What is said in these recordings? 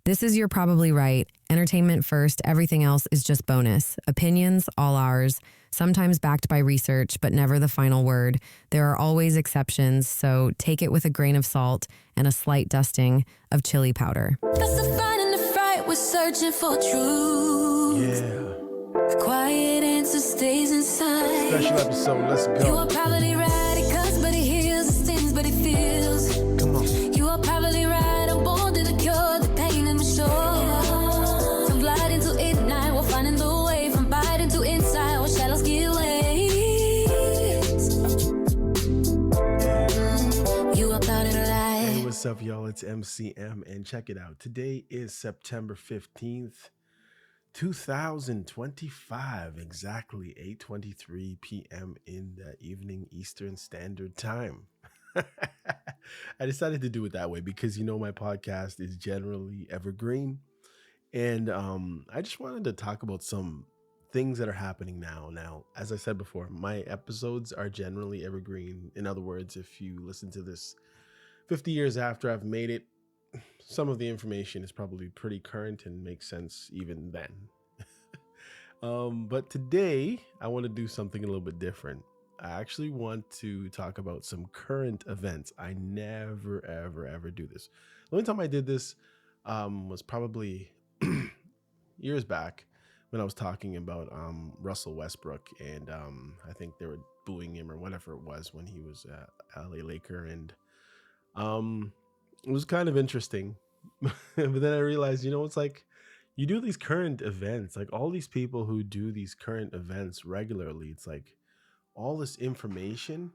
This is You're Probably Right. Entertainment first, everything else is just bonus. Opinions, all ours. Sometimes backed by research, but never the final word. There are always exceptions, so take it with a grain of salt and a slight dusting of chili powder. That's the fight and the fright, we're searching for truth. Yeah. The quiet answer stays inside. Special episode, let's go. You are probably right, it cuts, but it heals, it stings, but it feels. Come on. You are probably right, I'm born to the cure, the pain in my soul. From gliding to ignite, we're finding the way, from biting to inside, what shadows give way. You are clouded light. Hey, what's up, y'all? It's MCM, and check it out. Today is September 15th, 2025, exactly 8:23 p.m. in the evening Eastern Standard Time. I decided to do it that way because, my podcast is generally evergreen. And I just wanted to talk about some things that are happening now. Now, as I said before, my episodes are generally evergreen. In other words, if you listen to this 50 years after I've made it, some of the information is probably pretty current and makes sense even then. But today, I want to do something a little bit different. I actually want to talk about some current events. I never, ever do this. The only time I did this was probably years back when I was talking about Russell Westbrook, and I think they were booing him or whatever it was when he was a LA Laker, and it was kind of interesting. But then I realized, it's like you do these current events, like all these people who do these current events regularly, it's like all this information,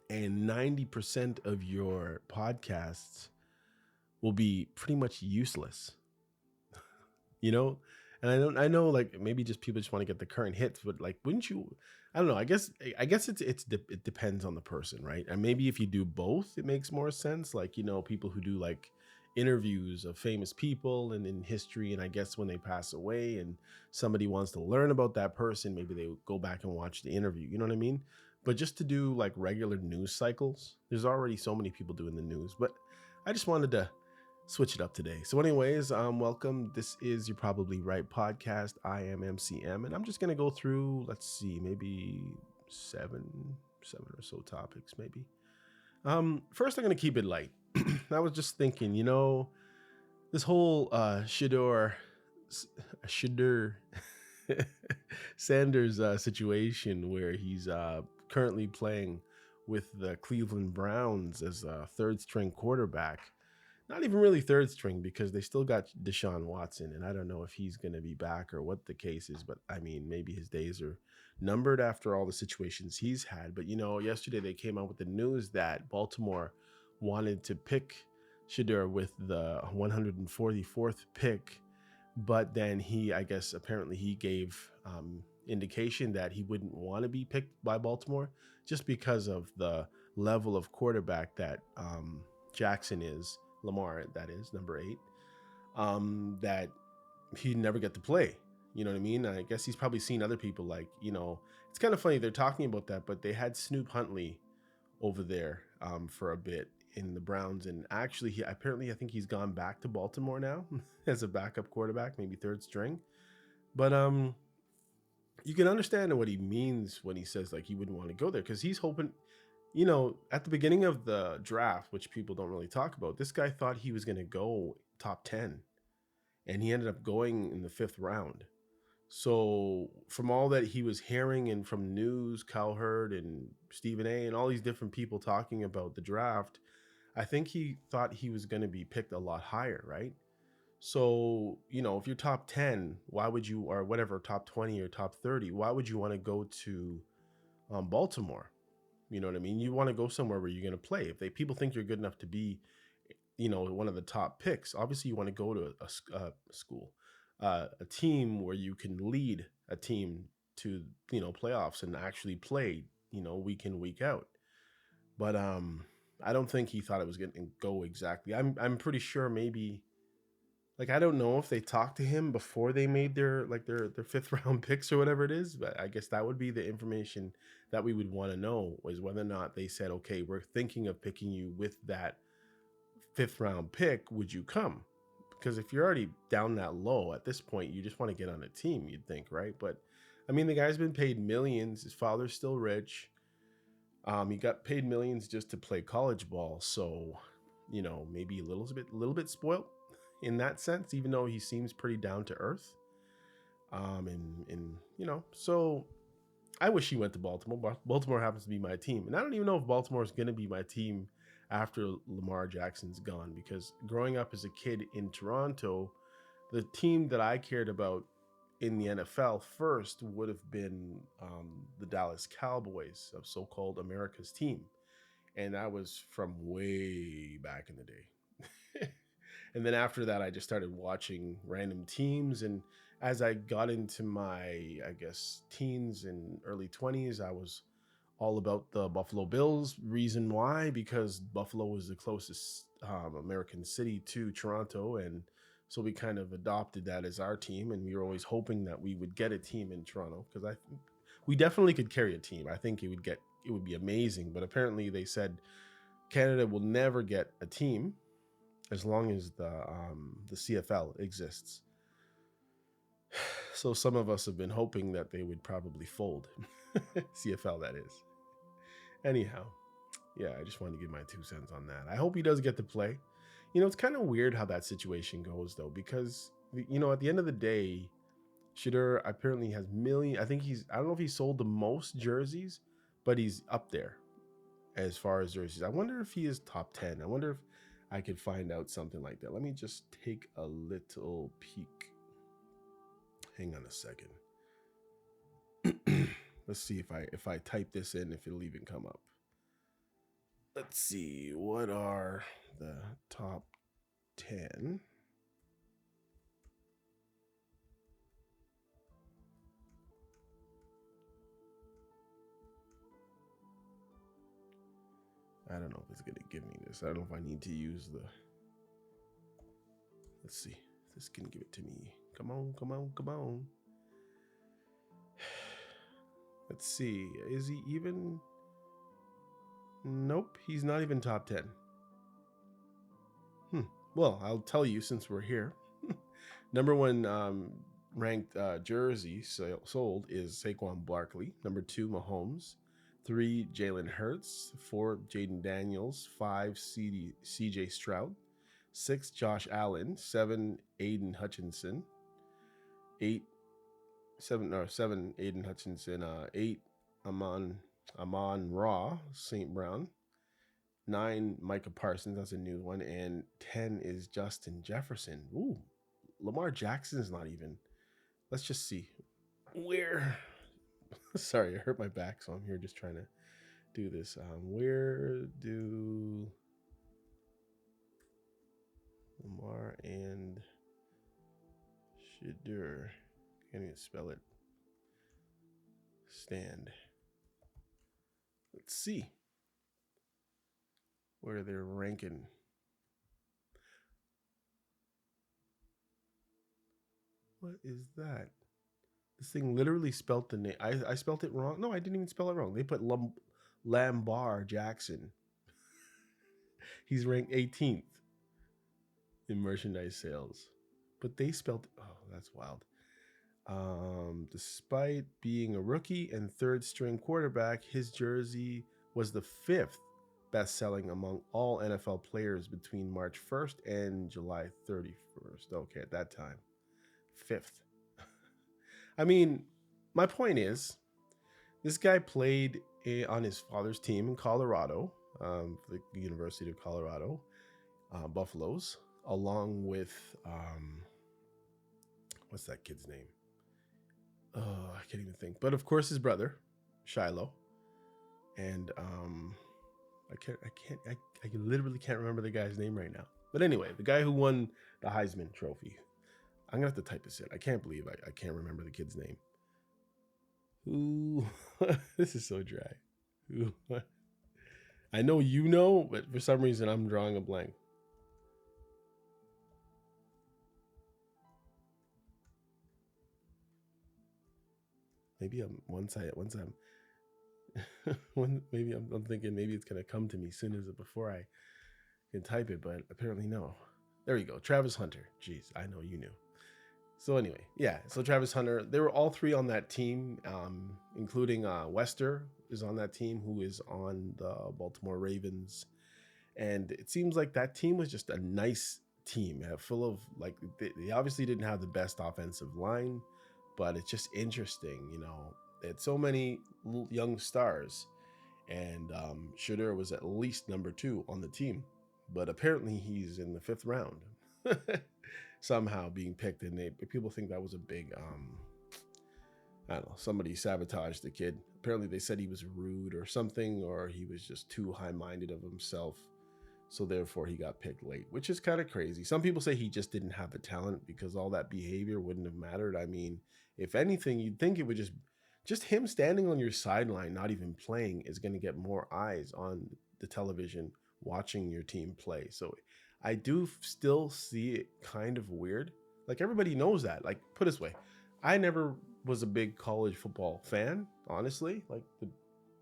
and 90% of your podcasts will be pretty much useless. And I know like maybe just people just want to get the current hits, but like, wouldn't you, I don't know. I guess it depends on the person, right? And maybe if you do both, it makes more sense. Like, people who do like interviews of famous people and in history, and I guess when they pass away and somebody wants to learn about that person, maybe they go back and watch the interview. You know what I mean? But just to do like regular news cycles, there's already so many people doing the news. But I just wanted to switch it up today. So anyways, welcome. This is You're Probably Right podcast. I am MCM, and I'm just going to go through, let's see, maybe seven or so topics, maybe. First, I'm going to keep it light. I was just thinking, this whole Shedeur Sanders situation where he's currently playing with the Cleveland Browns as a third string quarterback. Not even really third string because they still got Deshaun Watson, and I don't know if he's going to be back or what the case is, but I mean, maybe his days are numbered after all the situations he's had. But, yesterday they came out with the news that Baltimore wanted to pick Shedeur with the 144th pick, but then apparently he gave indication that he wouldn't want to be picked by Baltimore just because of the level of quarterback that Jackson is. Lamar, that is, number 8, that he'd never get to play. You know what I mean? I guess he's probably seen other people like, it's kind of funny they're talking about that, but they had Snoop Huntley over there for a bit in the Browns. And actually, I think he's gone back to Baltimore now as a backup quarterback, maybe third string. But you can understand what he means when he says like he wouldn't want to go there because he's hoping. At the beginning of the draft, which people don't really talk about, this guy thought he was going to go top 10, and he ended up going in the 5th round. So from all that he was hearing and from news, Cowherd and Stephen A. and all these different people talking about the draft, I think he thought he was going to be picked a lot higher, right? So, if you're top 10, why would you, or whatever, top 20 or top 30, why would you want to go to Baltimore? You know what I mean? You want to go somewhere where you're going to play. If people think you're good enough to be, one of the top picks, obviously you want to go to a school, a team where you can lead a team to, playoffs and actually play, week in, week out. But I don't think he thought it was going to go exactly. I'm pretty sure maybe, like, I don't know if they talked to him before they made their 5th round picks or whatever it is, but I guess that would be the information that we would want to know, is whether or not they said, okay, we're thinking of picking you with that 5th round pick. Would you come? because if you're already down that low at this point, you just want to get on a team, you'd think, right? But I mean, the guy's been paid millions. His father's still rich. He got paid millions just to play college ball, so maybe a little bit spoiled in that sense, even though he seems pretty down to earth. So I wish he went to Baltimore. Baltimore happens to be my team, and I don't even know if Baltimore is going to be my team after Lamar Jackson's gone, because growing up as a kid in Toronto, the team that I cared about in the NFL first would have been the Dallas Cowboys, of so-called America's team. And that was from way back in the day. And then after that, I just started watching random teams. And as I got into my, I guess, teens and early 20s, I was all about the Buffalo Bills. Reason why? Because Buffalo was the closest American city to Toronto. And so we kind of adopted that as our team. And we were always hoping that we would get a team in Toronto, because we definitely could carry a team. I think it would be amazing. But apparently they said Canada will never get a team as long as the CFL exists. So some of us have been hoping that they would probably fold. CFL, that is. Anyhow, yeah, I just wanted to give my 2 cents on that. I hope he does get to play. It's kind of weird how that situation goes, though, because, at the end of the day, Shedeur apparently has million. I don't know if he sold the most jerseys, but he's up there as far as jerseys. I wonder if he is top 10. I wonder if I could find out something like that. Let me just take a little peek. Hang on a second. Let's see if I type this in, if it'll even come up. Let's see, what are the top 10? I don't know if it's going to give me this. I don't know if I need to use the... Let's see. This can give it to me. Come on, come on, come on. Let's see. Is he even... Nope, he's not even top 10. Well, I'll tell you since we're here. Number one ranked jersey sold is Saquon Barkley. Number 2, Mahomes. 3, Jalen Hurts. 4, Jaden Daniels. 5, CJ Stroud. 6, Josh Allen. 7, Aiden Hutchinson. 7, Aiden Hutchinson. 8, Amon Ra St. Brown. 9, Micah Parsons, that's a new one. And 10 is Justin Jefferson. Ooh, Lamar Jackson's not even. Let's just see. Where? Sorry, I hurt my back, so I'm here just trying to do this. Where do Lamar and Shedeur, can't even spell it, stand? Let's see where they're ranking. What is that? This thing literally spelled the name. I spelled it wrong. No, I didn't even spell it wrong. They put Lamar Jackson. He's ranked 18th in merchandise sales. But they spelled, oh, that's wild. Despite being a rookie and 3rd string quarterback, his jersey was the 5th best selling among all NFL players between March 1st and July 31st. Okay, at that time, 5th. I mean, my point is, this guy played on his father's team in Colorado, the University of Colorado, Buffaloes, along with, what's that kid's name? Oh, I can't even think. But of course, his brother, Shiloh. And I literally can't remember the guy's name right now. But anyway, the guy who won the Heisman Trophy. I'm going to have to type this in. I can't believe I can't remember the kid's name. Ooh, this is so dry. Ooh. I know you know, but for some reason I'm drawing a blank. Maybe I'm thinking maybe it's gonna come to me before I can type it, but apparently no. There you go. Travis Hunter. Jeez, I know you knew. So anyway, yeah. So Travis Hunter, they were all three on that team, including Wester is on that team, who is on the Baltimore Ravens. And it seems like that team was just a nice team, full of like they obviously didn't have the best offensive line, but it's just interesting, They had so many young stars, and Shedeur was at least number 2 on the team, but apparently he's in the 5th round. Somehow being picked, and people think that was a big I don't know, somebody sabotaged the kid. Apparently they said he was rude or something, or he was just too high-minded of himself, so therefore he got picked late, which is kind of crazy. Some people say he just didn't have the talent because all that behavior wouldn't have mattered. I mean, if anything, you'd think it would just him standing on your sideline, not even playing, is going to get more eyes on the television watching your team play. So I do still see it kind of weird. Like, everybody knows that. Like, put it this way, I never was a big college football fan, honestly. Like, the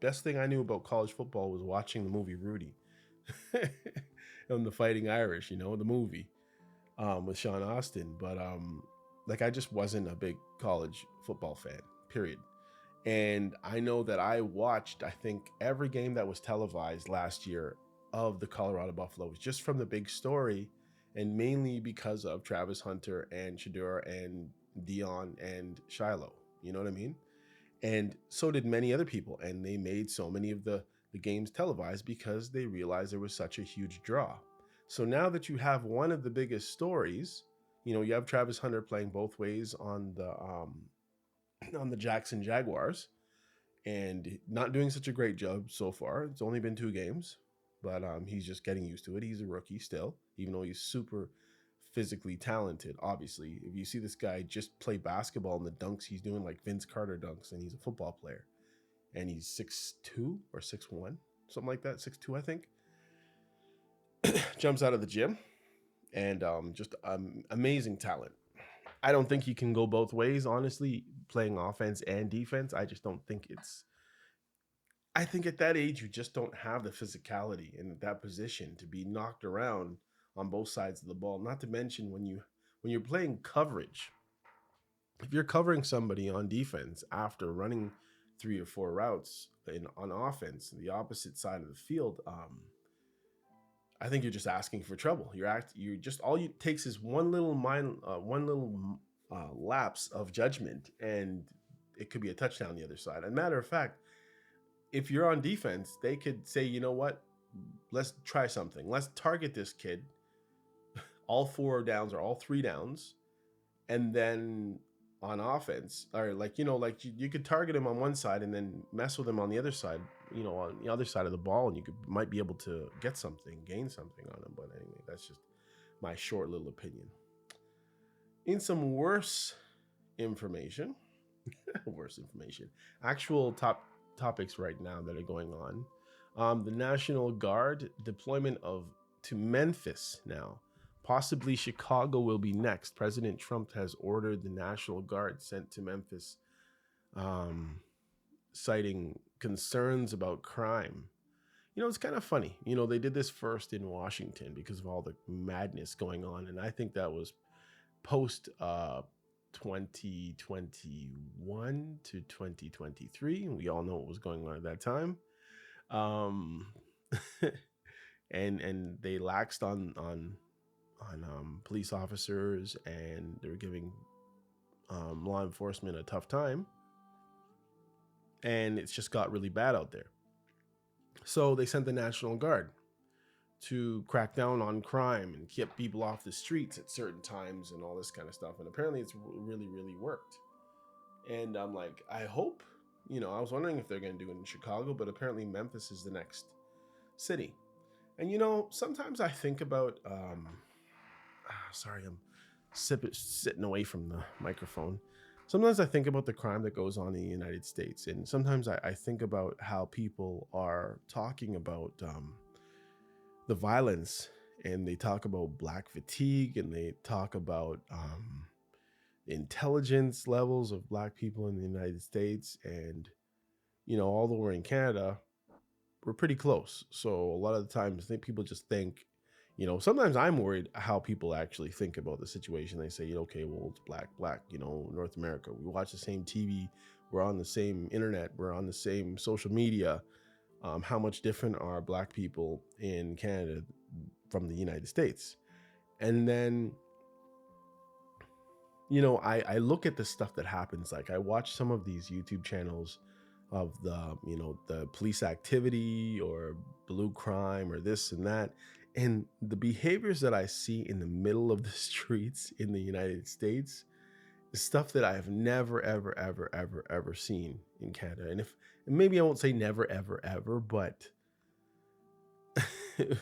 best thing I knew about college football was watching the movie Rudy and the Fighting Irish, the movie with Sean Austin. But like, I just wasn't a big college football fan, period. And I know that I watched, I think, every game that was televised last year of the Colorado Buffaloes, just from the big story, and mainly because of Travis Hunter and Shedeur and Dion and Shiloh. You know what I mean? And so did many other people. And they made so many of the games televised because they realized there was such a huge draw. So now that you have one of the biggest stories, you have Travis Hunter playing both ways on the Jackson Jaguars, and not doing such a great job so far. It's only been 2 games, but he's just getting used to it. He's a rookie still, even though he's super physically talented. Obviously, if you see this guy just play basketball and the dunks he's doing, like Vince Carter dunks, and he's a football player, and he's 6'2" or 6'1", something like that, 6'2", I think. Jumps out of the gym, and just amazing talent. I don't think he can go both ways, honestly, playing offense and defense. I just don't think I think at that age, you just don't have the physicality in that position to be knocked around on both sides of the ball. Not to mention when you're playing coverage, if you're covering somebody on defense after running 3 or 4 routes on offense, the opposite side of the field, I think you're just asking for trouble. You just all it takes is one little lapse of judgment, and it could be a touchdown the other side. As a matter of fact, if you're on defense, they could say, you know what, let's try something. Let's target this kid all 4 downs or all 3 downs, and then on offense, or you could target him on one side and then mess with him on the other side, on the other side of the ball, and you might be able to gain something on him. But anyway, that's just my short little opinion. In some worse information, actual top topics right now that are going on. The National Guard deployment to Memphis now. Possibly Chicago will be next. President Trump has ordered the National Guard sent to Memphis, citing concerns about crime. It's kind of funny. They did this first in Washington because of all the madness going on. And I think that was post 2021 to 2023. We all know what was going on at that time. And they laxed on police officers, and they were giving law enforcement a tough time, and it's just got really bad out there. So they sent the National Guard to crack down on crime and keep people off the streets at certain times and all this kind of stuff. And apparently it's really, really worked. And I'm like, I hope, I was wondering if they're going to do it in Chicago, but apparently Memphis is the next city. And, sometimes I think about, sorry, I'm sitting away from the microphone. Sometimes I think about the crime that goes on in the United States. And sometimes I think about how people are talking about the violence, and they talk about black fatigue, and they talk about intelligence levels of black people in the United States. And, although we're in Canada, we're pretty close. So a lot of the times I think people just think, Sometimes I'm worried how people actually think about the situation. They say, okay, well, it's black, North America. We watch the same TV. We're on the same internet. We're on the same social media. How much different are black people in Canada from the United States? And then, I look at the stuff that happens. Like I watch some of these YouTube channels of the police activity or blue crime or this and that. And the behaviors that I see in the middle of the streets in the United States is stuff that I have never, ever, ever, ever, ever seen in Canada. And maybe I won't say never, ever, ever, but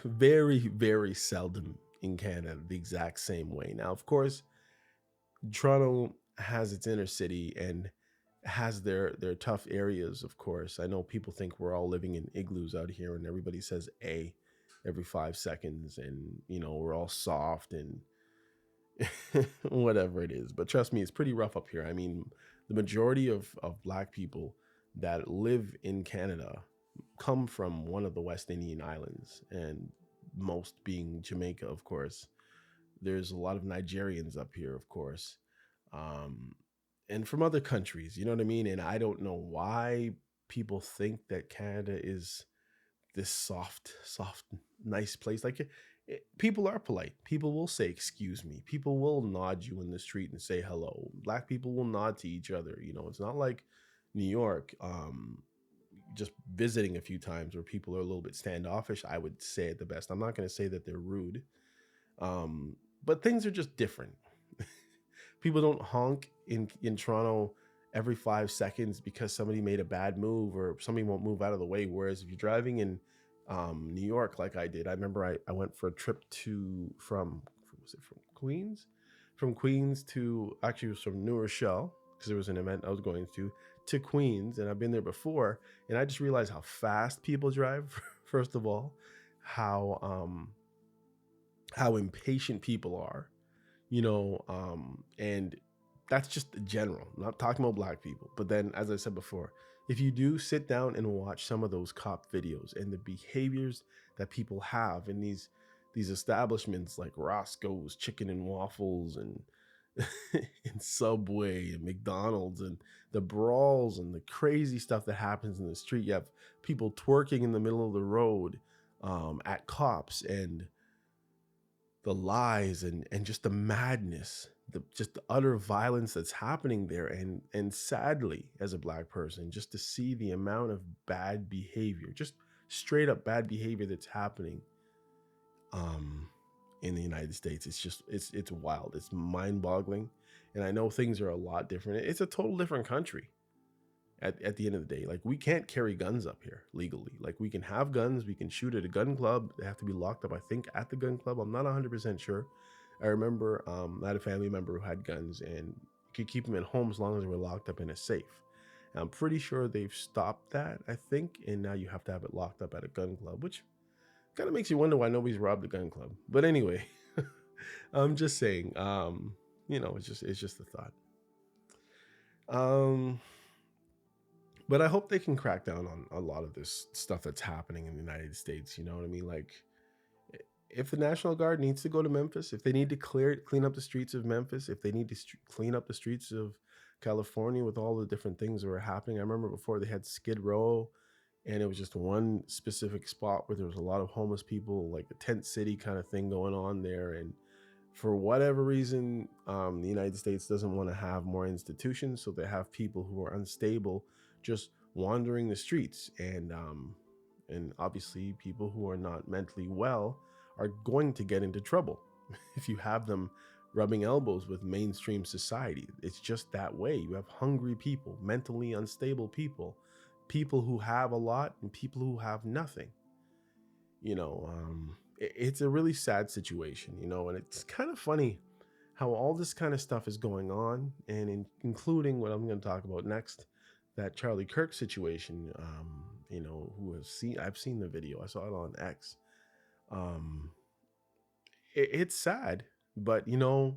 very, very seldom in Canada the exact same way. Now, of course, Toronto has its inner city and has their tough areas, of course. I know people think we're all living in igloos out here and everybody says A every 5 seconds and, we're all soft and whatever it is. But trust me, it's pretty rough up here. I mean, the majority of black people that live in Canada come from one of the West Indian islands, and most being Jamaica, of course. There's a lot of Nigerians up here, of course, and from other countries, you know what I mean? And I don't know why people think that Canada is this soft, nice place. Like people are polite. People will say, excuse me. People will nod you in the street and say hello. Black people will nod to each other. It's not like New York, just visiting a few times where people are a little bit standoffish. I would say it the best. I'm not going to say that they're rude. But things are just different. People don't honk in Toronto every 5 seconds because somebody made a bad move or somebody won't move out of the way. Whereas if you're driving in New York, like I did, I remember I went for a trip from Queens? From Queens to, actually it was from New Rochelle, because there was an event I was going to Queens, and I've been there before, and I just realized how fast people drive, first of all, how impatient people are, and that's just general. I'm not talking about black people. But then, as I said before, if you do sit down and watch some of those cop videos and the behaviors that people have in these establishments like Roscoe's Chicken and Waffles and and Subway and McDonald's, and the brawls and the crazy stuff that happens in the street. You have people twerking in the middle of the road at cops, and the lies and just the madness, just the utter violence that's happening there. And sadly, as a black person, just to see the amount of bad behavior, just straight up bad behavior that's happening in the United States, it's wild. It's mind boggling. And I know things are a lot different. It's a total different country. At the end of the day, like, we can't carry guns up here legally. Like, we can have guns, we can shoot at a gun club. They have to be locked up, I think, at the gun club. I'm not 100% sure. I remember I had a family member who had guns, and you could keep them at home as long as they were locked up in a safe. And I'm pretty sure they've stopped that, I think, and now you have to have it locked up at a gun club, which kind of makes you wonder why nobody's robbed a gun club. But anyway, I'm just saying, it's just a thought. But I hope they can crack down on a lot of this stuff that's happening in the United States. You know what I mean? Like, if the National Guard needs to go to Memphis, if they need to clean up the streets of Memphis, if they need to clean up the streets of California with all the different things that were happening. I remember before they had Skid Row, and it was just one specific spot where there was a lot of homeless people, like a tent city kind of thing going on there. And for whatever reason, the United States doesn't want to have more institutions, so they have people who are unstable just wandering the streets, and obviously people who are not mentally well are going to get into trouble if you have them rubbing elbows with mainstream society. It's just that way. You have hungry people, mentally unstable people who have a lot and people who have nothing. It's a really sad situation, and it's kind of funny how all this kind of stuff is going on, and including what I'm going to talk about next, that Charlie Kirk situation. I've seen the video. I saw it on X. It's sad, but the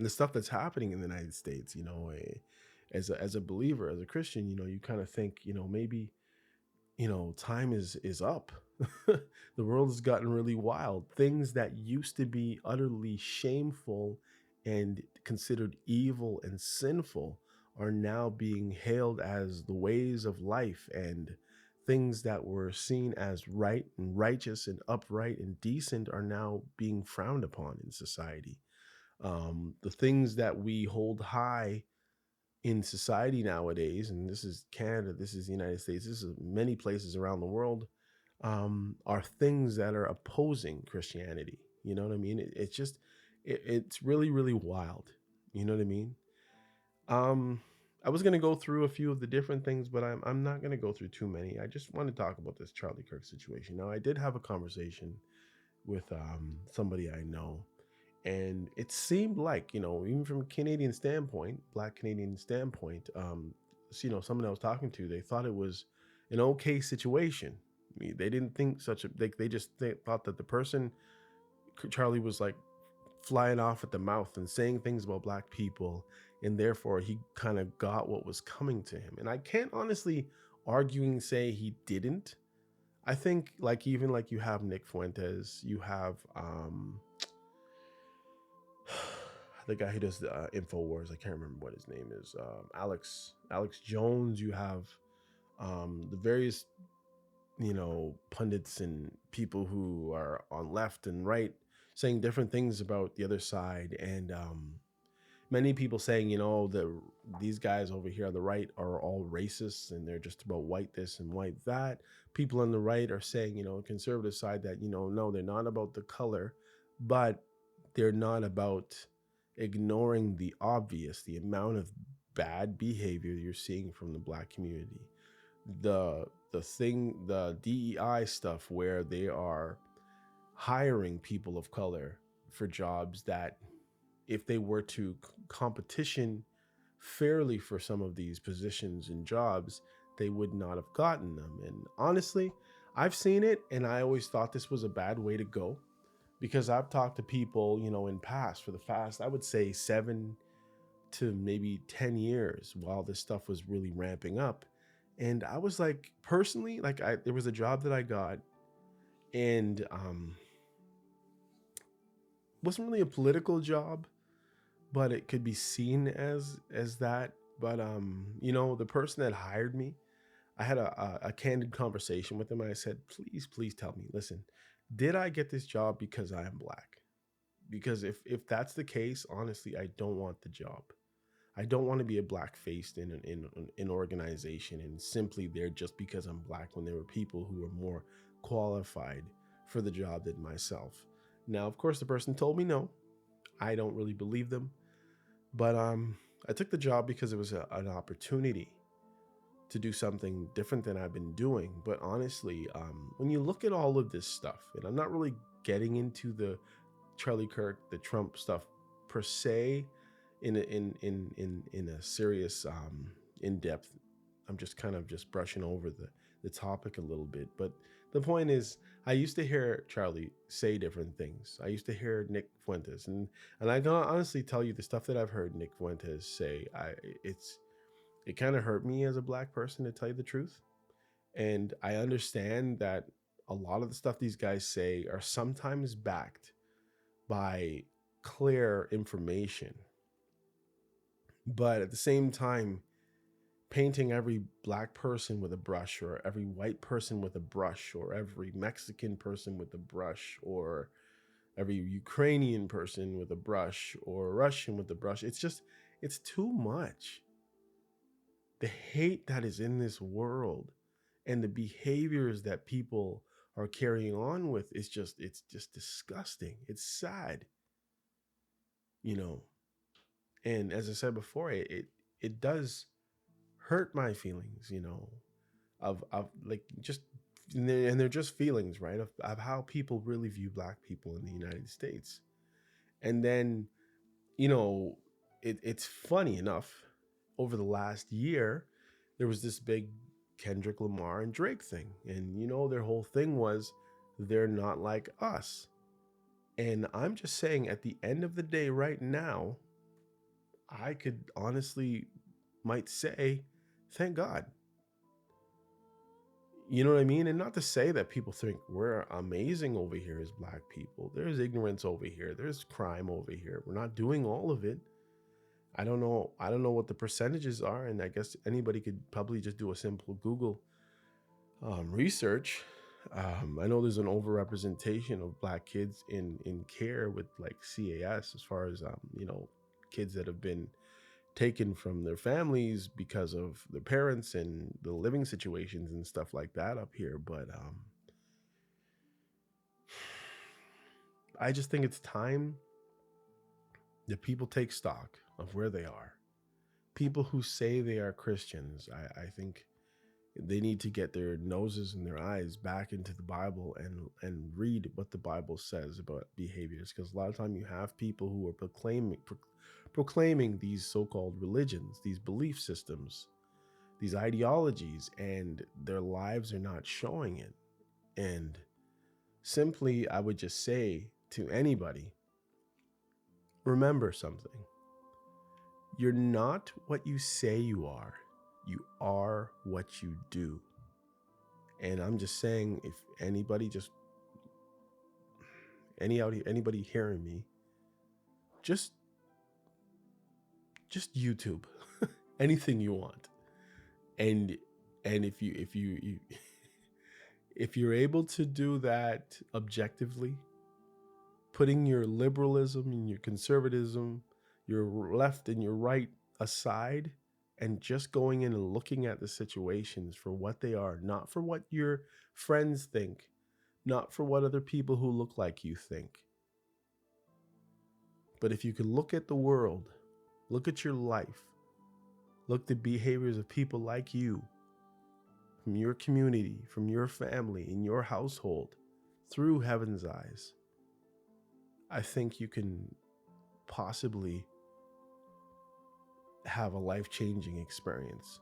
stuff that's happening in the United States, as a believer, as a Christian, you kind of think, maybe time is up. The world has gotten really wild. Things that used to be utterly shameful and considered evil and sinful are now being hailed as the ways of life, and things that were seen as right and righteous and upright and decent are now being frowned upon in society. The things that we hold high in society nowadays, and this is Canada, this is the United States, this is many places around the world, are things that are opposing Christianity. You know what I mean? It's just, it's really, really wild. You know what I mean? Um, I was gonna go through a few of the different things, but I'm not gonna go through too many. I just want to talk about this Charlie Kirk situation. Now, I did have a conversation with somebody I know, and it seemed like, even from a Canadian standpoint, Black Canadian standpoint, someone I was talking to, they thought it was an okay situation. I mean, they didn't think such a they just thought that the person, Charlie, was like flying off at the mouth and saying things about Black people, and therefore he kind of got what was coming to him. And I can't honestly arguing say he didn't. I think, like, even like you have Nick Fuentes, you have the guy who does the Infowars. I can't remember what his name is. Alex Jones. You have the various pundits and people who are on left and right saying different things about the other side, and many people saying, that these guys over here on the right are all racists and they're just about white this and white that. People on the right are saying, conservative side, that, no, they're not about the color, but they're not about ignoring the obvious, the amount of bad behavior you're seeing from the Black community. The DEI stuff where they are hiring people of color for jobs that, if they were to competition fairly for some of these positions and jobs, they would not have gotten them. And honestly, I've seen it, and I always thought this was a bad way to go, because I've talked to people, in for the past, I would say 7 to maybe 10 years while this stuff was really ramping up. And I was like, personally, like, there was a job that I got, and wasn't really a political job, but it could be seen as that. But the person that hired me, I had a candid conversation with him. And I said, please tell me, listen, did I get this job because I am Black? Because if that's the case, honestly, I don't want the job. I don't want to be a black-faced in an organization and simply there just because I'm Black, when there were people who were more qualified for the job than myself. Now, of course, the person told me no. I don't really believe them. But I took the job because it was an opportunity to do something different than I've been doing. But honestly, when you look at all of this stuff, and I'm not really getting into the Charlie Kirk, the Trump stuff per se, in a serious in-depth, I'm just kind of just brushing over the topic a little bit. But the point is, I used to hear Charlie say different things. I used to hear Nick Fuentes, and I can honestly tell you, the stuff that I've heard Nick Fuentes say, it kind of hurt me as a Black person, to tell you the truth. And I understand that a lot of the stuff these guys say are sometimes backed by clear information. But at the same time, painting every Black person with a brush, or every white person with a brush, or every Mexican person with a brush, or every Ukrainian person with a brush, or Russian with a brush, it's too much. The hate that is in this world and the behaviors that people are carrying on with it's just disgusting. It's sad, And as I said before, it does hurt my feelings, of like, just, and they're just feelings, right? Of how people really view Black people in the United States. And then, it's funny enough, over the last year, there was this big Kendrick Lamar and Drake thing. And, their whole thing was, they're not like us. And I'm just saying, at the end of the day right now, I could honestly might say, thank God. You know what I mean? And not to say that people think we're amazing over here as Black people. There's ignorance over here. There's crime over here. We're not doing all of it. I don't know what the percentages are, and I guess anybody could probably just do a simple Google research. I know there's an overrepresentation of Black kids in care with like CAS, as far as kids that have been taken from their families because of their parents and the living situations and stuff like that up here. But I just think it's time that people take stock of where they are. People who say they are Christians, I think they need to get their noses and their eyes back into the Bible and read what the Bible says about behaviors. Because a lot of time you have people who are proclaiming these so-called religions, these belief systems, these ideologies, and their lives are not showing it. And simply, I would just say to anybody, remember something. You're not what you say you are. You are what you do. And I'm just saying, if anybody anybody hearing me, just YouTube anything you want. And if you're able to do that objectively, putting your liberalism and your conservatism, your left and your right aside, and just going in and looking at the situations for what they are, not for what your friends think, not for what other people who look like you think. But if you could look at the world, look at your life, look at the behaviors of people like you, from your community, from your family, in your household, through heaven's eyes, I think you can possibly have a life-changing experience.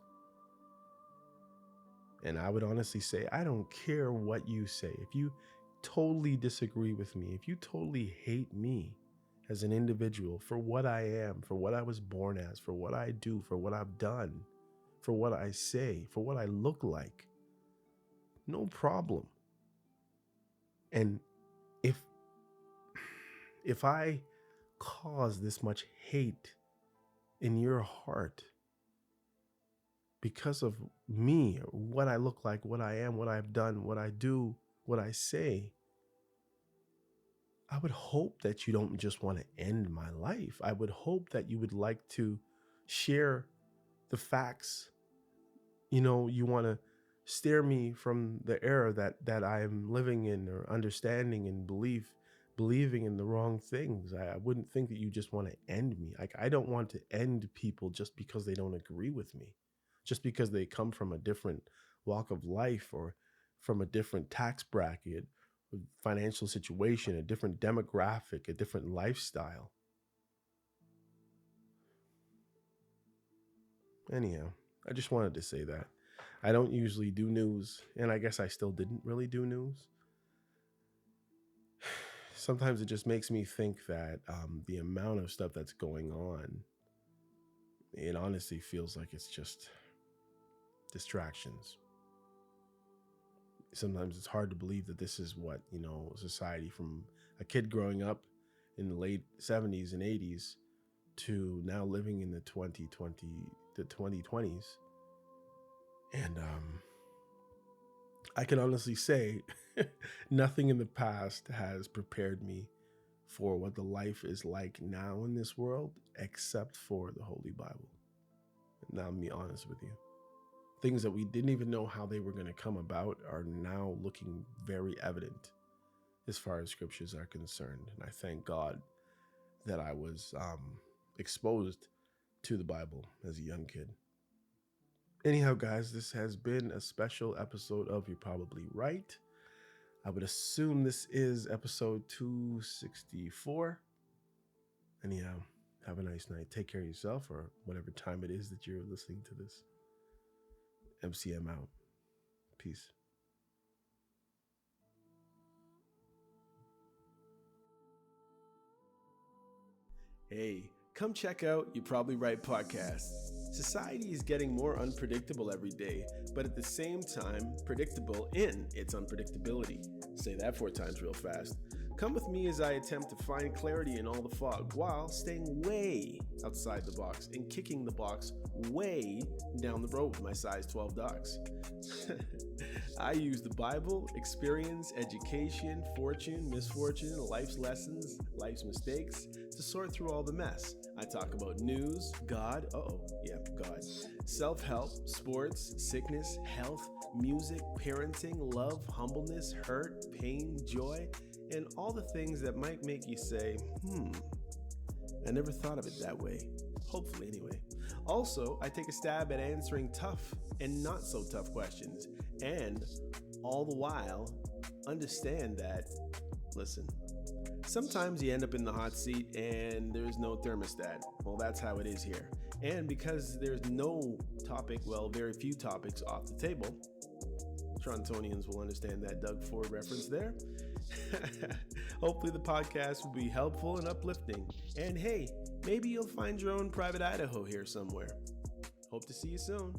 And I would honestly say, I don't care what you say. If you totally disagree with me, if you totally hate me as an individual for what I am, for what I was born as, for what I do, for what I've done, for what I say, for what I look like, no problem. And if I cause this much hate in your heart because of me, or what I look like, what I am, what I've done, what I do, what I say, I would hope that you don't just want to end my life. I would hope that you would like to share the facts. You want to steer me from the error that I am living in, or understanding and believing in the wrong things. I wouldn't think that you just want to end me. Like, I don't want to end people just because they don't agree with me, just because they come from a different walk of life, or from a different tax bracket, financial situation, a different demographic, a different lifestyle. Anyhow, I just wanted to say that. I don't usually do news, and I guess I still didn't really do news. Sometimes it just makes me think that the amount of stuff that's going on, it honestly feels like it's just distractions. Sometimes it's hard to believe that this is what, society, from a kid growing up in the late 70s and 80s to now living in the 2020s. And I can honestly say nothing in the past has prepared me for what the life is like now in this world, except for the Holy Bible. And now, I'm be honest with you. Things that we didn't even know how they were going to come about are now looking very evident as far as scriptures are concerned. And I thank God that I was exposed to the Bible as a young kid. Anyhow, guys, this has been a special episode of You're Probably Right. I would assume this is episode 264. Anyhow, have a nice night. Take care of yourself, or whatever time it is that you're listening to this. MCM out. Peace. Hey, come check out You're Probably Right podcast. Society is getting more unpredictable every day, but at the same time, predictable in its unpredictability. Say that 4 times real fast. Come with me as I attempt to find clarity in all the fog while staying way outside the box and kicking the box way down the road with my size 12 dogs. I use the Bible, experience, education, fortune, misfortune, life's lessons, life's mistakes to sort through all the mess. I talk about news, God, God, self-help, sports, sickness, health, music, parenting, love, humbleness, hurt, pain, joy, and all the things that might make you say, I never thought of it that way. Hopefully, anyway. Also, I take a stab at answering tough and not so tough questions, and all the while, understand that, listen, sometimes you end up in the hot seat and there's no thermostat. Well, that's how it is here. And because there's no topic, very few topics off the table, Torontonians will understand that Doug Ford reference there. Hopefully the podcast will be helpful and uplifting. And hey, maybe you'll find your own private Idaho here somewhere. Hope to see you soon.